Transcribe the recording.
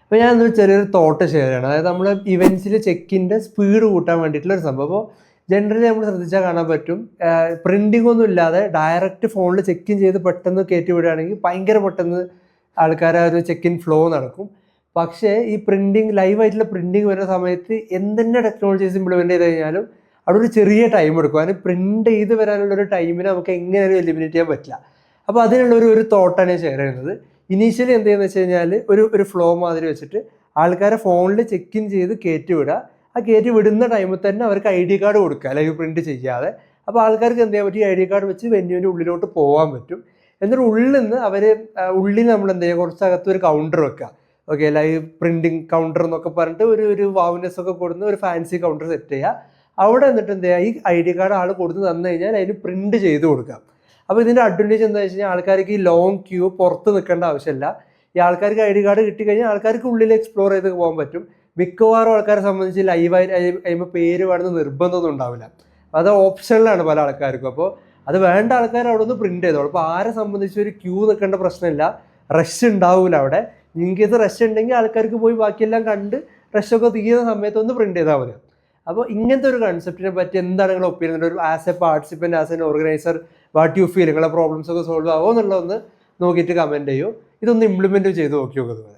അപ്പോൾ ഞാനൊരു ചെറിയൊരു തോട്ട് ഷെയർ ചെയ്യണം. അതായത് നമ്മൾ ഇവൻറ്റ്സിൽ ചെക്കിൻ്റെ സ്പീഡ് കൂട്ടാൻ വേണ്ടിയിട്ടുള്ള ഒരു സംഭവം. അപ്പോൾ ജനറലി നമ്മൾ ശ്രദ്ധിച്ചാൽ കാണാൻ പറ്റും, പ്രിൻറ്റിംഗ് ഒന്നും ഇല്ലാതെ ഡയറക്റ്റ് ഫോണിൽ ചെക്ക് ഇൻ ചെയ്ത് പെട്ടെന്ന് കയറ്റി വിടുകയാണെങ്കിൽ ഭയങ്കര പെട്ടെന്ന് ആൾക്കാരെ ഒരു ചെക്ക് ഇൻ ഫ്ലോ നടക്കും. പക്ഷേ ഈ പ്രിൻറ്റിങ് ലൈവായിട്ടുള്ള പ്രിൻറ്റിങ് വരുന്ന സമയത്ത് എന്തെന്നെ ടെക്നോളജീസ് ഇംപ്ലിമെൻറ്റ് ചെയ്ത് കഴിഞ്ഞാലും അവിടെ ഒരു ചെറിയ ടൈം എടുക്കും. അതിന് പ്രിൻറ്റ് ചെയ്ത് വരാനുള്ളൊരു ടൈമിനെ നമുക്ക് എങ്ങനെയാലും എലിമിനേറ്റ് ചെയ്യാൻ പറ്റില്ല. അപ്പോൾ അതിനുള്ളൊരു തോട്ടാണ് ഞാൻ ഷെയർ ചെയ്യുന്നത്. ഇനീഷ്യലി എന്ത് ചെയ്യുന്നത് വെച്ച് കഴിഞ്ഞാൽ ഒരു ഫ്ലോ മാതിരി വെച്ചിട്ട് ആൾക്കാരെ ഫോണിൽ ചെക്ക് ഇൻ ചെയ്ത് കയറ്റി വിടുക. ആ കയറ്റി വിടുന്ന ടൈമിൽ തന്നെ അവർക്ക് ID കാർഡ് കൊടുക്കുക, ലൈവ് പ്രിൻറ്റ് ചെയ്യാതെ. അപ്പോൾ ആൾക്കാർക്ക് എന്ത് ചെയ്യാൻ പറ്റും, ID കാർഡ് വെച്ച് വെന്യൂവിൻ്റെ ഉള്ളിലോട്ട് പോകാൻ പറ്റും. എന്നിട്ട് ഉള്ളിൽ നിന്ന് ഉള്ളിൽ നമ്മൾ എന്ത് ചെയ്യുക, കുറച്ചകത്ത് ഒരു കൗണ്ടർ വെക്കുക. ഓക്കെ, ലൈവ് പ്രിൻറ്റിങ് കൗണ്ടർ എന്നൊക്കെ പറഞ്ഞിട്ട് ഒരു വാവ്നെസ് ഒക്കെ കൊടുന്ന് ഒരു ഫാൻസി കൗണ്ടർ സെറ്റ് ചെയ്യുക. അവിടെ എന്നിട്ട് എന്ത് ചെയ്യുക, ഈ ID കാർഡ് ആൾ കൊടുത്ത് തന്നു കഴിഞ്ഞാൽ അതിന് പ്രിൻറ്റ് ചെയ്ത് കൊടുക്കാം. അപ്പോൾ ഇതിൻ്റെ അഡ്വാൻറ്റേജ് എന്താ വെച്ച് കഴിഞ്ഞാൽ ആൾക്കാർക്ക് ഈ ലോങ് ക്യൂ പുറത്ത് നിൽക്കേണ്ട ആവശ്യമില്ല. ഈ ആൾക്കാർക്ക് ID കാർഡ് കിട്ടിക്കഴിഞ്ഞാൽ ആൾക്കാർക്ക് ഉള്ളിൽ എക്സ്പ്ലോർ ചെയ്ത് പോകാൻ പറ്റും. മിക്കവാറും ആൾക്കാരെ സംബന്ധിച്ച് ലൈവായി കഴിയുമ്പോൾ പേര് വേണമെന്ന് നിർബന്ധമൊന്നും ഉണ്ടാവില്ല. അത് ഓപ്ഷനിലാണ് പല ആൾക്കാർക്കും. അപ്പോൾ അത് വേണ്ട ആൾക്കാർ അവിടെ ഒന്ന് പ്രിൻറ്റ് ചെയ്തോളൂ. അപ്പോൾ ആരെ സംബന്ധിച്ച് ഒരു ക്യൂ നിൽക്കേണ്ട പ്രശ്നമില്ല, റഷ് ഉണ്ടാവില്ല അവിടെ. നിങ്ങൾക്ക് ഇത് റഷ് ഉണ്ടെങ്കിൽ ആൾക്കാർക്ക് പോയി ബാക്കിയെല്ലാം കണ്ട് റഷൊക്കെ തീരുന്ന സമയത്ത് ഒന്ന് പ്രിൻറ്റ് ചെയ്താൽ മതി. അപ്പോൾ ഇങ്ങനത്തെ ഒരു കൺസെപ്റ്റിനെ പറ്റി എന്താണ് നിങ്ങളുടെ ഒപ്പീനിയൻ? ഒരു as A participant, as an organiser, what you feel? നിങ്ങളുടെ പ്രോബ്ലംസ് ഒക്കെ സോൾവ് ആവുമോ എന്നുള്ളതൊന്ന് നോക്കിയിട്ട് കമൻറ്റ് ചെയ്യൂ. ഇതൊന്ന് ഇംപ്ലിമെൻറ്റ് ചെയ്ത് നോക്കി നോക്കുന്നത്.